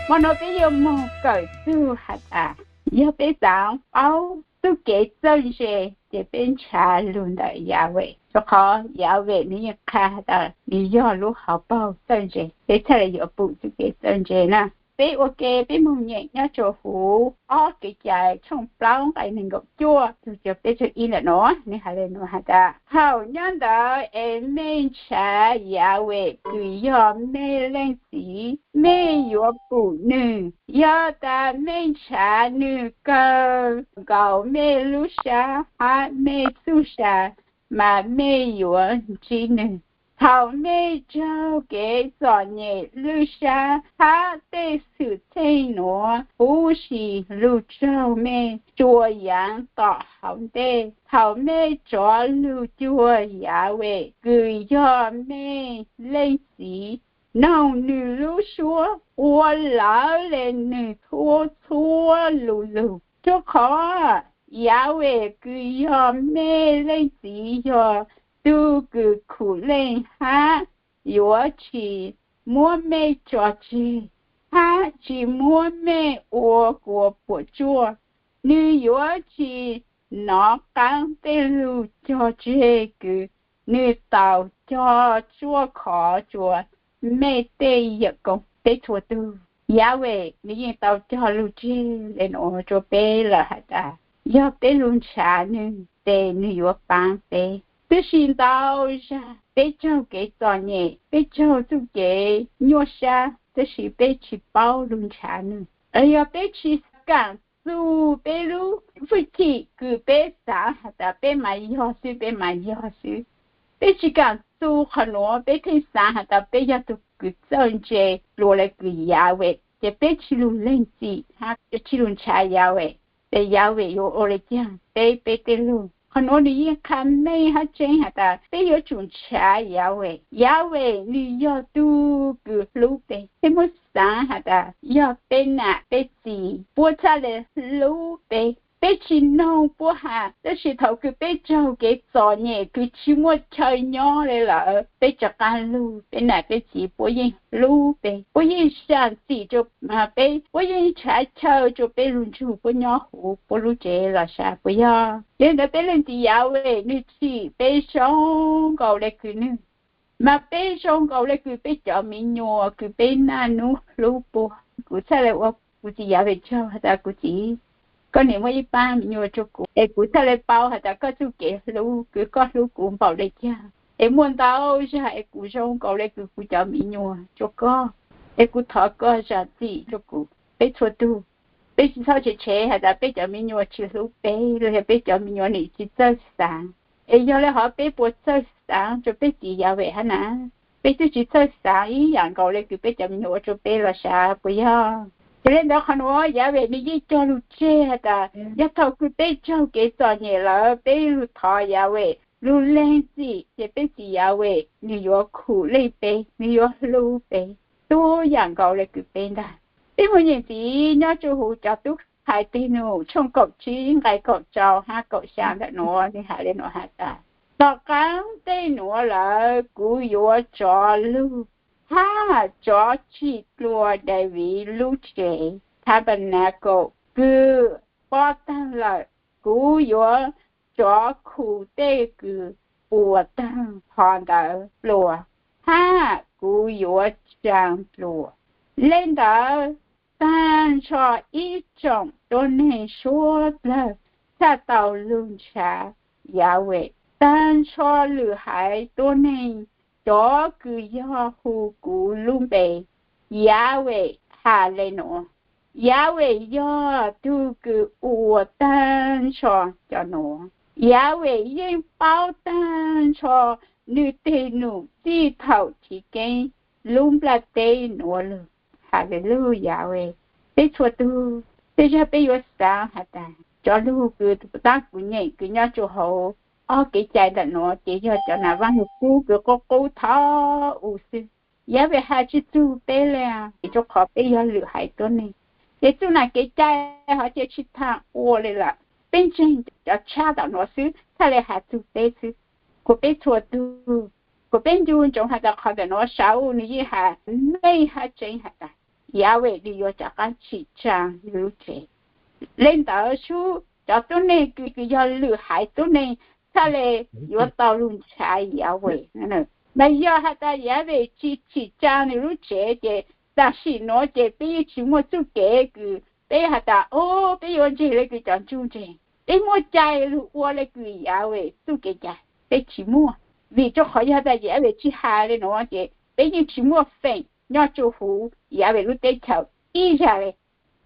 mà nó bây giờ mong cởi su hạt giờ bây giờ bao tu kế chân gì để bên trà luôn đấy giáo vệ cho khó giáo vệ như khá đó lý do lúc học bao chân gì để thay là giờ bụng tu kế chân gì nè bé ok bé mong nhẹ nhá cho hú cái trái trong bao cái mình gặp chua thì cho bé cho in là nó nên hay lên nó hạt hậu nhân đó em men trà giáo vệ cứ giờ men lên gì men yo bụng nữ giờ ta men trà nữ cơ gạo men lu sa ha men su sa mà men yo chỉ nữ hậu men cho cái giỏ nhẹ lu sa ha tê sự thế nó不是lu châu men chùa yang tỏ hậu tê hậu men cho lu chùa ya về cứ giờ men lên gì nào nữ lu số 我老了女拖拖路路就可也为个要没人只要都个苦人哈有去莫没着急哈去莫没我过不着你有去哪刚的路着这个你到着做考着没得一个bé chùa tu giá về nếu tao cho lưu chi lên ô cho bé là hả do bé luôn xả nên để nhiều bạn bé bé xin tao ra bé cho cái trò nhẹ bé cho tu cái nhua xa thế thì bé chỉ bao luôn xả nên ấy bé chỉ càng tu bé lu phải chỉ cứ bé xả hả bé mày do sư bé mày do sư bé chỉ càng tu khẩn nó bé thấy xả hả bé do tu cứ chân chế rồi lại cứ giáo vệ để bé chỉ luôn lên gì ha chỉ luôn chạy giáo vệ để giáo vệ yo ở đây chăng bé bé luôn còn nó đi khám mấy ha trên hả ta bé yo chuẩn chạy giáo vệ như yo tu cứ lúc bé bé mới sáng hả ta yo bé nè bé gì bố cha là lúc bé bé chỉ nấu bố hà đó là thầu cứ bé trâu cái giò nhẹ cứ chỉ mua chơi nhỏ này là bé cho can lu bé này bé chỉ bố yên lu bé bố yên sáng chỉ cho mà bé bố yên trái chơi cho bé luôn chú bố nhỏ hủ bố lu chế là sao bố ya nên là bé lên thì giáo về như chỉ bé sống cầu lại cứ nữa mà bé sống cầu lại cứ bé cho mình nhỏ cứ bé na nu lu bố cứ sao lại cứ chỉ giáo về cho ta cứ chỉ con niệm với ba mình nhớ cho cụ em cũng thay lại bao hay là có chú kể lu cứ có lu cụ bảo đây cha em muốn tao ra em cũng sống cầu đây cứ cho mình nhớ cho con em cũng thọ con ra gì cho cụ bé thua tu bé sao chỉ chế hay là bé cho mình nhớ chỉ lu bé rồi bé cho mình nhớ này chỉ chơi sáng em giờ lại hỏi bé buổi chơi sáng cho bé chỉ giáo về hả nè bé chỉ chơi sáng ý dạng cầu đây cứ bé cho mình nhớ cho bé là sao bây giờ cho nên đó hắn nói giá về đi cho lu che ta giá thầu cứ bé cho cái trò nhẹ là bé lu thọ giá về lu lên gì để bé chỉ giá về nhiều苦累bé nhiều lu bé多样高嘞个bé da bé muốn nhìn gì nhớ cho hú cho tú hai tí nụ trong cột chí ngày cột trào ha cột sáng đã nó thì hai lên nó hai ta đó cán tê nó là cú yếu cho lu ha cho chỉ lùa đại vị lưu chế tabernacle cứ bỏ tăng là cú yếu cho khu tê cứ bùa tăng hoàn đỡ lùa ha cú yếu chẳng lùa lên đó tăng cho ý trọng tôi nên số là ta tàu lương trả giáo vệ tăng cho lửa hải tôi nên đó cứ do hù cụ luôn bề Yahweh hà lên nó Yahweh do tu cứ ủa tan cho nó Yahweh yên bao tan cho nữ tê nụ đi thầu chỉ cái luôn là tê nó luôn Hallelujah Yahweh bé chua tu bé cho bé yo sáng hả ta cho lu cứ ta cũng nhảy cứ nhớ cho hậu cái trái đã nó chỉ cho nó văn cú cứ có cú tháo u sư giá về hai chữ tu bé là cho khó bé giờ lựa haiตัวnày để tu này cái trái họ chỉ chỉ thang ô lên là bên trên cho cha đã nó sư thay lại hai tu bé sư của bé chua tu của bên du trong hai ta khó để nó sáu như hà mấy hai trên hai ta 亚伟你要这个起张如这，领导说叫多呢个要女孩多呢，他嘞要到路才亚伟，那要他的亚伟起张如这的，但是我这边去我做这个，被他的哦，被我这那个叫做这，被我在我那个亚伟做这个，被起我，为咗可以他的亚伟去下的我这，被你起我分。nhớ chú hú giờ về lúc tết chào đi ra đây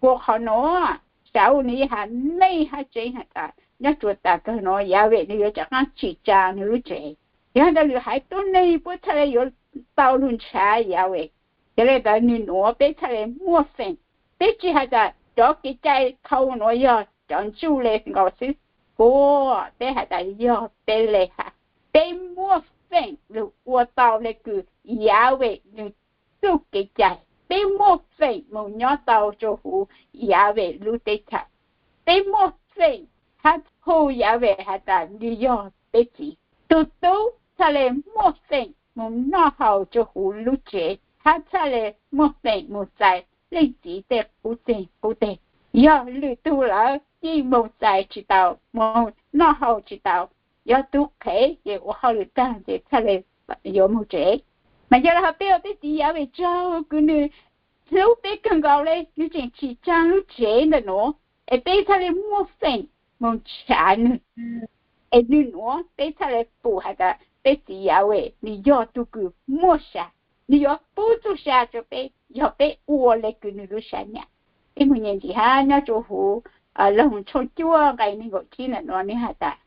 cuộc họ nói sao này hắn này hắn chơi hắn ta nhớ chú ta cái nó giờ về này chắc ăn chỉ cha nữa chơi giờ đó là hai tuần này bữa thay rồi tao luôn trả giờ về giờ này ta nên nói bé thay mua phèn bé chỉ hay ta cho cái trái thâu nó giờ chọn chú lên ngồi xí cô bé hay ta giờ bé lên ha bé mua phèn rồi qua tao lên cứ giờ về su cái trái bé mua phèn một nhớ tàu cho hú giá về lưu tê chặt bé mua phèn hát hú giá về hát ta đi do bé chỉ tu ta lên mua phèn một nó hậu cho hú lưu chế hát ta lên mua phèn một trái lên chỉ đẹp cú tê do lưu tu là chỉ một trái chỉ tàu một nó hậu chỉ tàu do tu khế để của họ lưu ta để ta lên do một chế mà giờ là bây giờ tới gì vậy cháu cứ như lúc bé cần gọi lên như chuyện chỉ trang lúc chế nữa nó em bé thay lên mua phèn mua trả nữa em như nó bé thay lên phụ hay là bé gì vậy你要都cứ mua啥你要不做啥就bé要bé uo lên cứ như lúc sáng nhá em muốn nhận gì ha nhá chú hú lòng cho chúa cái này gọi chi là nó này hả ta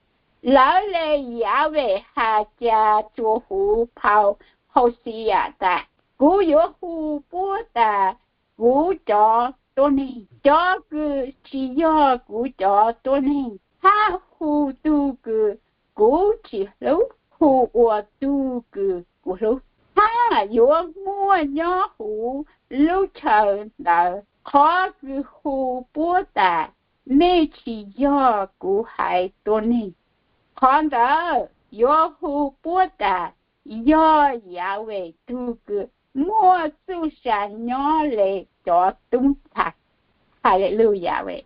lão lệ giá về hà cha chú hú phao hậu sĩ ta cú yếu hú bố ta cú cho tôi này cho cứ chỉ do cú cho tôi này ha hú tu cứ cú chỉ lúc hú của tu cứ cú lúc ha yếu mua nhớ hú lúc chờ là khó cứ hú bố ta mê chỉ do cú hại tôi này còn đó yếu hú bố ta do giá về tu cứ mua su sản nhỏ lệ cho tung thật hay là lưu giá về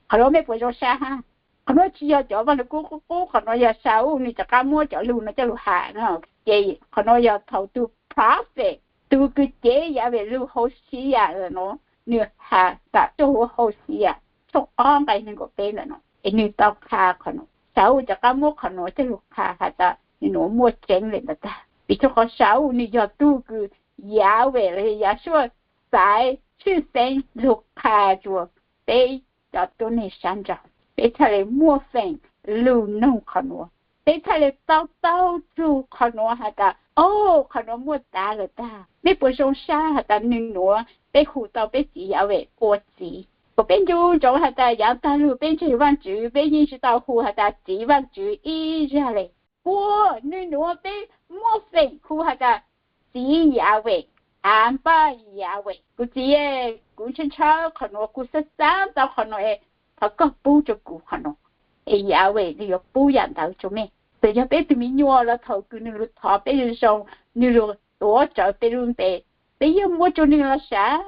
họ nói mấy bữa cho xa ha họ nói chỉ cho vào nó cố họ nói giờ sao ni chắc cả mua cho lưu nó cho lưu hạ nó vậy họ nói giờ thầu tu profit tu cứ chế giá về lưu hậu sĩ rồi nó nửa hạ cả cho hậu sĩ cho on cái này có tên là nó nửa tao khá họ nó sao chắc cả mua họ nói cho lưu hạ hả ta nó mua chén lên ta vì cho họ sao ni giờ tu cứ giá về là giá số tại chữ sen lục hà chùa để cho tôi này sang trọng để thay mua phèn lưu nông khẩn nó để thay tao chu khẩn nó hả ta khẩn nó mua ta rồi ta để bữa xong sa hả ta nương nó để hủ tao để chỉ giá về ô chỉ có bên chú chỗ hả ta giá ta lưu bên chỉ văn chữ bên như chỉ tao hủ hả ta chỉ văn chữ y ra này nương nó bên mua phèn hủ hả ta chỉ giá về anh ba giá vậy, cô chị ấy cũng chân cháo khẩn nó cô sẽ sáng tao khẩn nó ấy, họ có bù cho cô khẩn nó, ấy giá vậy thì có bù nhận tao cho mình, bây giờ bé tụi mình nhua là thầu cứ nửa thọ bé rồi xong nửa tổ trợ bé luôn bé, bây giờ mua cho nửa啥,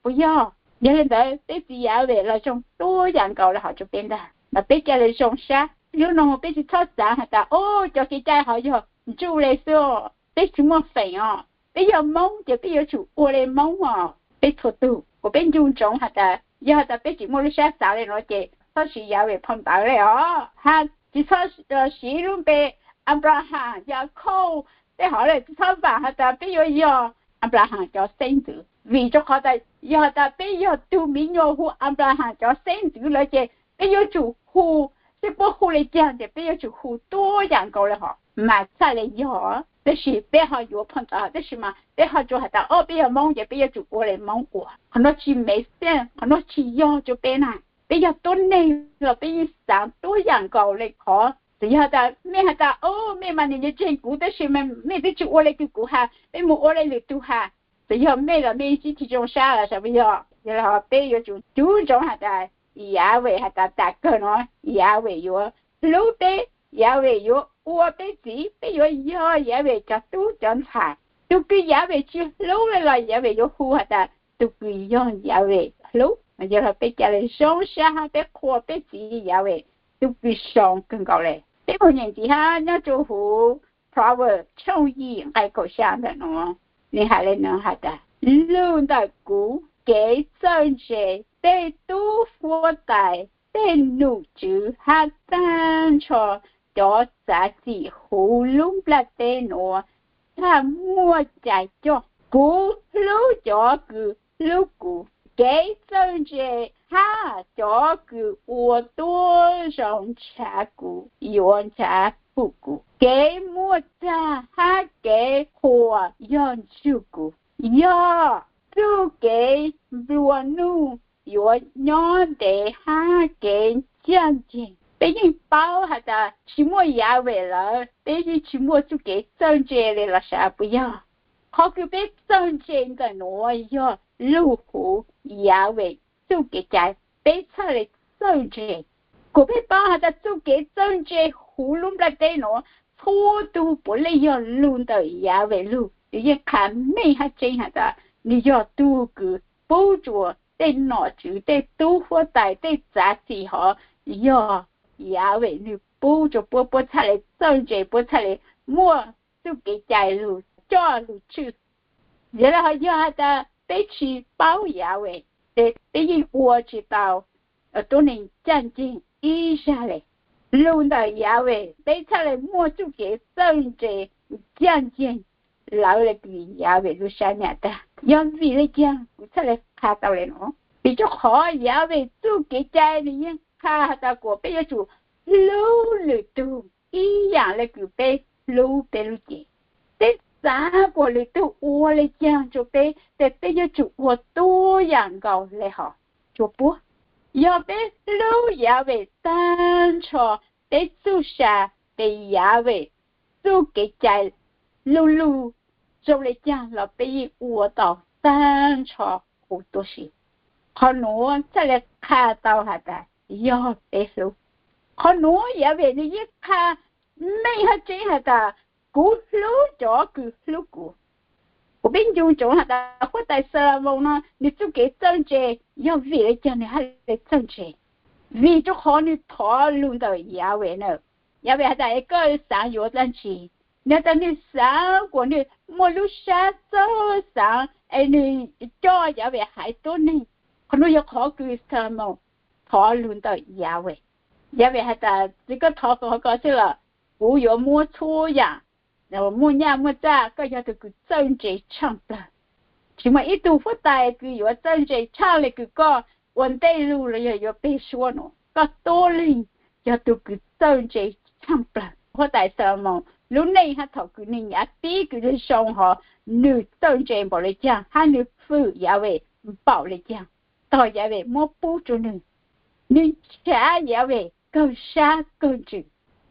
bây giờ nên đấy bé chỉ giá vậy là xong多nhận cầu là họ cho bé đó, mà bé trả lại xong啥, nếu nó bé chỉ thoát giá hả ta, cho cái trái họ giờ chú lấy số, bé chúng nó phải bây giờ mong thì bây giờ chủ ô lên mong mà bây thua tu của bên dung trống hả ta giờ ta bây chỉ mua sát xả lên nói chị sao chỉ giáo về phong tạo đấy ha chỉ sao chỉ luôn về Abraham giờ khâu để hỏi là sao bà hả ta bây giờ Abraham cho sinh tử vì cho họ ta giờ ta bây giờ tu mỹ nhau hu Abraham cho sinh tử lại chị bây giờ chủ hu sẽ bỏ hu lại chàng thì bây giờ chủ hu多样够了哈mà sao lại giờ这是背后有碰到，这是嘛？背后就还到背后忙也背后就过来忙过，很多去没事，很多去要就背那，背后多内了，背后上多样高来考，只要到没还到没嘛？你就真古的是没得去我来个古哈，没么我来来读哈，只要没了没去体重啥了，是不要？然后背后就注重还到亚伟还到大个喏，亚伟有路背亚伟有。我被子被有也被叫都讲菜，都跟也被去楼来了也被有呼哈的，都不用亚伟路，我就被家里上下被扩被挤亚伟都不上更高嘞。这个年纪哈，那就和 power 创意爱搞下的喏，你还来能还的，路的股给政治被都佛带被努住哈单车。cho giá trị hữu lúc là tên nó ta mua chạy cho cú lúc cho cứ lúc cú cái chân chế ha cho cứ ô tô rộng trả cú yon trả phụ cú cái mua cha ha cái hoa yon chu cú yo tu cái luôn nu yo nhỏ để ha cái chân chế bây giờ bao hạt à chỉ mua giá về là bây giờ chỉ mua chút cái chân chế là sao bây giờ họ cứ biết chân chế cái nói yo lưu hủ giá về chút cái trái bây giờ là chân chế cô biết bao hạt à chút cái chân chế hủ luôn là đây nó thua tu bổ lấy yo luôn tới giá về luôn bây giờ khám mấy hạt chế hạt à你要tu cứ bố chùa để nọ chữ để tu hoa tài để giá trị họ yo giá về như bố cho bố thay lại chân chế bố thay lại mua chút cái trái lu cho lu chứ giờ là họ giờ ta bé chỉ bao giá về để giờ mua chỉ tao ở chỗ này chân chính ý ra lại luôn là giá về bé thay lại mua chút cái chân chế chân chính lão là cái giá về lu sang nhà ta giờ vì lấy chăng thay lại khá tao lại nó vì cho họ giá về chút cái trái này khá tao của bây giờ chủ lưu lử tu ý dạng là cứ bé lưu chị bé giá của lử tu ua lấy chăng cho bé để bây giờ chủ ua tu dạng cầu lấy họ cho bố giờ bé lưu giá về tan cho bé tu sa bé giá về tu cái trái lưu cho lấy chăng là bé ua tàu tan cho hữu tu sĩ họ nói sẽ là khá tàu hả ta giờ bé lưu họ nói giá về như vậy ha mấy hạt chế hạt ta cú lú cho cứ lú cú của bên chung chỗ hạt ta có tài sản vòng nó như chú cái chân chế do vì lấy chân này hay lấy chân chế vì cho họ như thọ luôn tới giá về nữa giá về hạt ta cái sáng yếu chân chỉ nếu ta như sáng của như một lúc sáng sáng ấy như cho giá về hải tốt này còn nếu họ cứ sản màu thọ luôn tới giá về giá về hạt ta chỉ có thọ của họ có chứ là不有摸错呀，然后摸呀摸咋，个要这个真正唱不，起码一度不带个有真正唱了个问题路了要被说呢，个多哩要这个真正唱不，我带什么？lúc này hắn thọ cứ nên nhát tí cứ đi sông họ nữ tân trên bảo lấy chàng hắn nữ phụ giá về bảo lấy chàng tỏ giá về mua bố cho nữ trả giá về câu xa câu chữ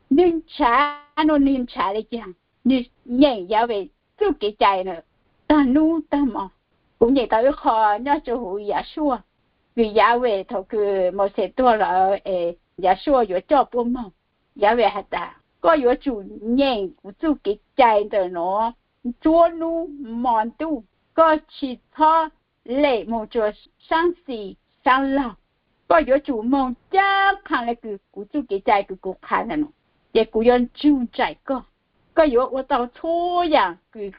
nữ trả nó nên trả lấy chàng nữ nhảy giá về cứ cái chạy nữa ta nu ta mò cũng vậy tao khó nhớ cho hữu giá xua vì giá về thọ cứ một xe tua là giá xua có cho bố mong giá về hạt ta có有主人就给摘的喏，做路忙度，个其他类目做上市上老，个有主梦加看那个古就给摘个古看的喏，也古人住摘个有我到错样个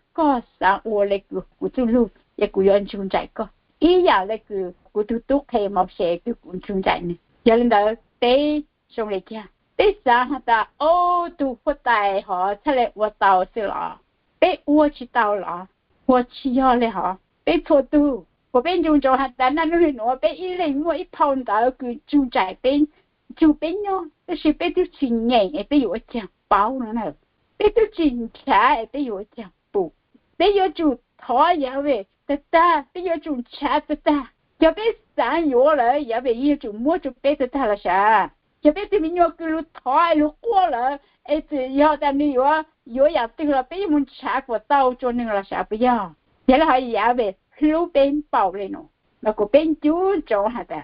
上我那个古就路也古人住摘个，一样那个古都可以冇写个古住摘呢，有人到得送来家。bây giờ ta ô tu phát tài họ thế là我到是了被我去到了我去要了哈被错tu我被用着他那那我被一零我一碰到个住宅边住边喏但是被都去年也被我讲包了呢被都警察也被我讲不被有住讨厌喂的哒被有住茶的哒要被三月了要被有住摸住被的他了啥จะไปที่มีโยกุลุถอยลุกกัวเลยไอ้ที่ยอดแต่นี่ว่าโยอยากตึงเราไปมันช้ากว่าเต้าจนหนึ่งเราช้าไปย่อเดี๋ยวเราให้ยาไปรู้เป็นเป่าเลยเนาะแล้วก็เป็นจู้จงหาแต่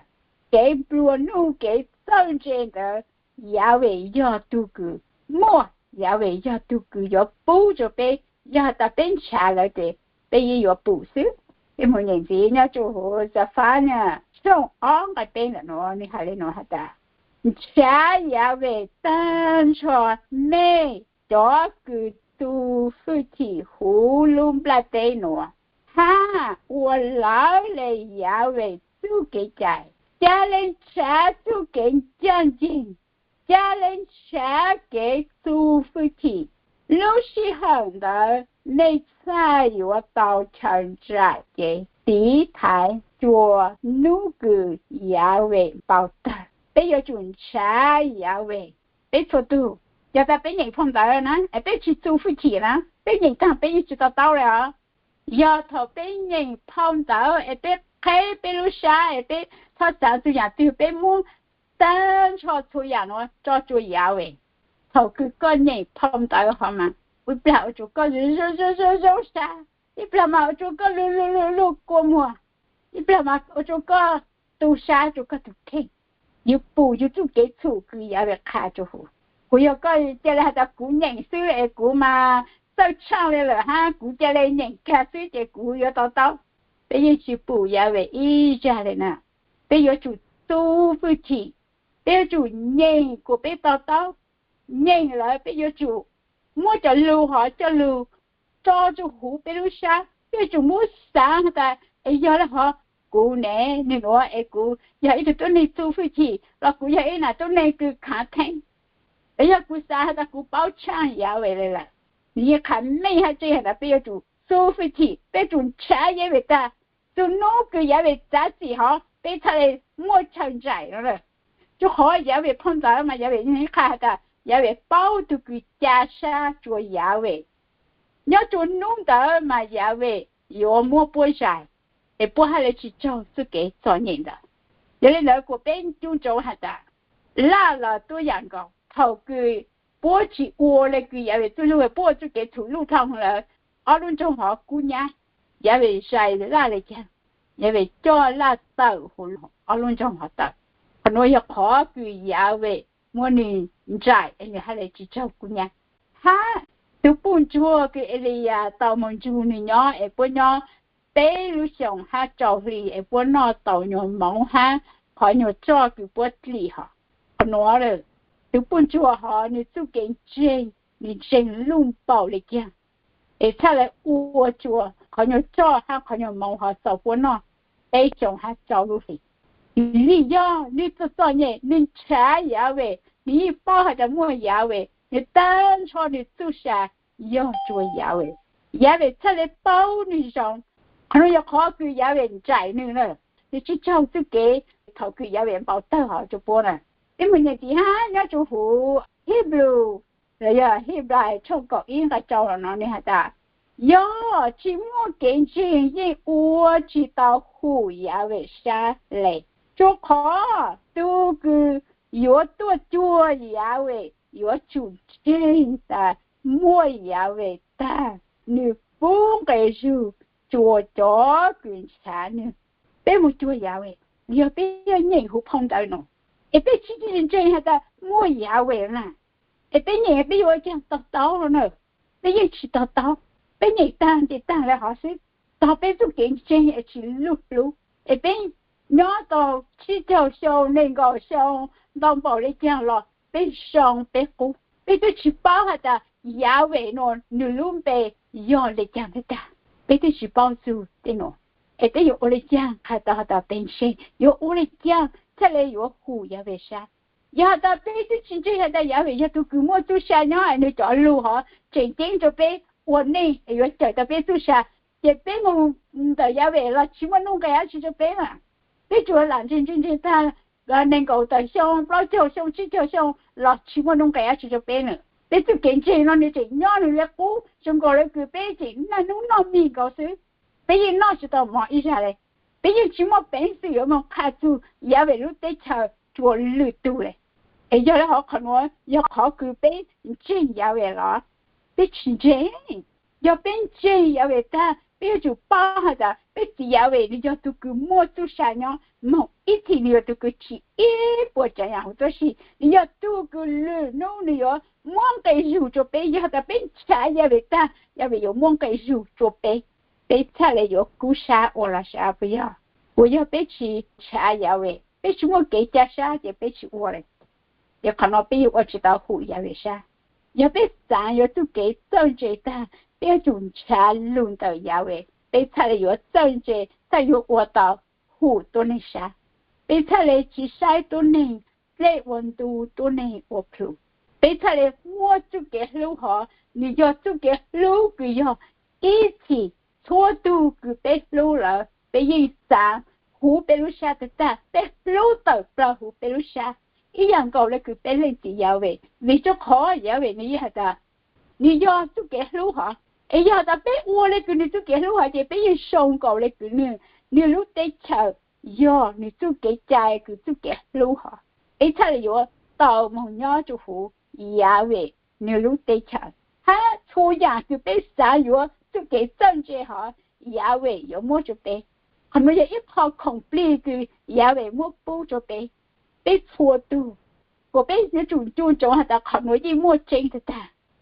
เก็บปลัวนู่เก็บต้นเจนแต่ยาไปยอดตุกุมั่วยาไปยอดตุกุยอดปูจะไปยอดแต่เป็นชาเลยเด็กไปยอดปูซื้อ一模年纪呢就好这饭呢上昂个边了喏你还来喏哈的茶也为单车美多个都夫妻葫芦不来对喏哈我老了也为做给在家人茶做给将军家人茶给做夫妻老是很的内在有到成在嘅地台做努个也为报道被有种茶也为被做到要在被你碰到呢被去做夫妻呢被你当被知道到了要头被你碰到被开被路下被他早就样对被么单车出样咯做做也为头个你碰到好吗我不要做个肉啥，你不要嘛我做个肉过么？你不要嘛我做个都啥做个都听，有补有做给出个也要看就好。我要个这来的姑娘收来姑嘛，收唱来了哈，姑这来人看收这姑要到，别要去补也为一家的呢，别要做豆腐体，别要做人个别到，人了别要做。mua cho lưu họ cho lưu cho hủ bê lưu sa cái chúng mua sáng ta ấy giờ là họ cụ nè nên nó ấy cụ giờ ít tôi này tu phi chỉ là cụ giờ ấy là tôi này cứ khá thanh ấy giờ cụ sa ta cụ bao trang giờ về đây là你看没还这样的别主tu phi chỉ别主茶也为ta tu nó cứ giờ về giá trị họ别他来mua trang trải rồi就họ giờ về碰到嘛giờ về你看ta giờ về bao tu cái gia sa cho giờ về nhớ cho nung đó mà giờ về有mua bôi dài để bôi hay là chỉ cho tự己做人的giờ lên đó của bên trung châu hả ta là tôi nhận có thầu cái bôi chỉ uo là cái giờ về tôi luôn bôi tự己thủ lưu thông là ở luôn trong họ cú nhá giờ về xài là chăng giờ về cho là tàu ở luôn trong họ tàu còn nói khó cái giờ về mua nền trái anh hay là chỉ cho cô nha ha tôi buồn chua cái area tàu mình chua này nhỏ em buồn nhỏ bé lúc xong ha trâu thì em buồn nó tàu nhỏ mỏng ha họ nhỏ cho cái buồn lì họ nó rồi tôi buồn chua họ như tôi kiến trên lung bảo lịch kia em thay lại uo chua họ nhỏ cho ha họ nhỏ mỏng họ tàu buồn nó bé xong ha trâu lúc thì lý do lý do nhỉ nên trả giá về你包还在摸牙尾你单穿的做啥要做牙尾牙尾出来包你上可能要考个牙尾窄呢了你去找自己考个牙尾包得好就播了因为你底下要做好 Hebrew 了呀 Hebrew 抽个应该找了哪里还的要去摸根筋一我知道虎牙尾下来就考都个有多做也为有主真的莫也为的你不该说做着跟啥呢别不做也为你要别要人户碰到呢一别去认真下的莫也为啦一别人别我讲到了呢别一起到别人当了好事到别做跟真一起录一别nhớ tao chỉ cho sâu nên gọi sâu đồng bảo lấy chàng lọ bên sông bên cũ bên tôi chỉ bảo hả ta giá về nó nửa luôn về do lấy chàng hết ta bên tôi chỉ bảo dù thế nó ấy tới有lấy chàng hả ta bên sen有lấy chàng thế là有hủ giá về sa giá ta bên tôi chỉ chơi hả ta giá về giá tôi cứ mua tôi sa nhớ anh ấy chọn lưu họ chỉnh chỉnh cho bên ổn này ấy trời ta bên tôi sa chỉ bên mình ta giá về là chỉ muốn nung cái chỉ cho bên mà bây giờ làm chân ta là nên cầu tại sao bao nhiêu xong chỉ cho xong là chỉ muốn nông cái chỉ cho bé nữa bây giờ kiến chế nó đi chỉnh nhau nữa cũ xong rồi cứ bé chỉnh là nó mì cầu xứ bây giờ nó chỉ tao mọi ý ra đây bây giờ chỉ muốn bé sử dụng một khai tu giá về lúc tới chờ chùa lừa tu này bây giờ họ còn nói giờ họ cứ bé chỉnh giá về đó bé chỉnh chế giờ bé chỉnh giá về ta bây giờ bao hả ta bây giờ về đi cho tôi cứ mua tôi sang nhau mà ít thì nhiều tôi cứ chỉ ít bộ trái nhau tôi chỉ giờ tôi cứ lừa nó nhiều muốn cái dù cho bây giờ ta bây trả giờ về ta giờ về giờ muốn cái dù cho bây 被菜了有古沙我了啥不要，我要被去茶呀喂，被去我给家啥就被去我了，也可能被我知道胡呀为啥，要被咱要都给正着的，别种茶轮到呀喂，被菜了有正着，再有我到胡多那啥，被菜了去晒多那，热温度多那我铺。被菜了我就给路好，你要就给路个要一起错度个被路了，被人上湖被路下的大，被路到不湖被路下，一样搞了个被人子要为，你就可要为你下的，你要就给路好，哎呀，他被我那个你就给路好，就被人送搞那个呢，你路得瞧，呀，你就给加一个就给路好，被菜了有到梦鸟就湖。亚伟，你路得强，他出样就被杀药，就给正确好。亚伟有么就被，他们也一套 complete 个亚伟么不就被错度，我被那种还在看我一么真的，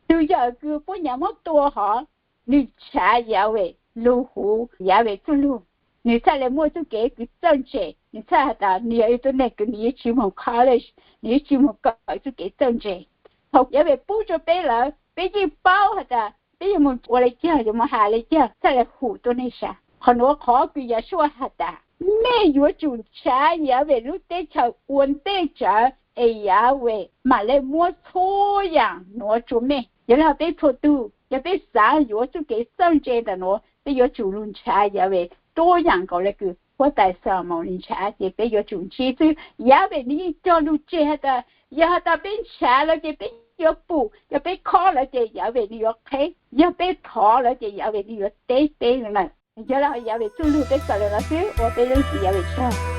都要个不那么多哈。你查亚伟路虎亚伟走路，你再来么就给个正确，你再的你要到那个你去问 college， 你去问搞就给正确。học giả về bố cho bé là bé gì bao hả ta bé gì mình qua lại chơi rồi mà hà lại chơi sao lại hủ tôi này sao còn nó khó cứ giả xua hả ta mẹ vừa chủ trả giả về lúc tết chờ uốn tết chờ ấy giả về mà lại mua thôอย่างnó chủ mẹ giả là bé thô tu giả bé sáng vừa chủ cái sân chơi là nó bé vừa chủ luôn trả giả về多อย่าง搞那个我带上毛人茶也别有种气质giả về你cho lúc chơi的要他被查了就被要补，要被考了就要为你要开，要被逃了就要为你要得病了。你叫他要为走路被搞了老师，我被人是要为啥？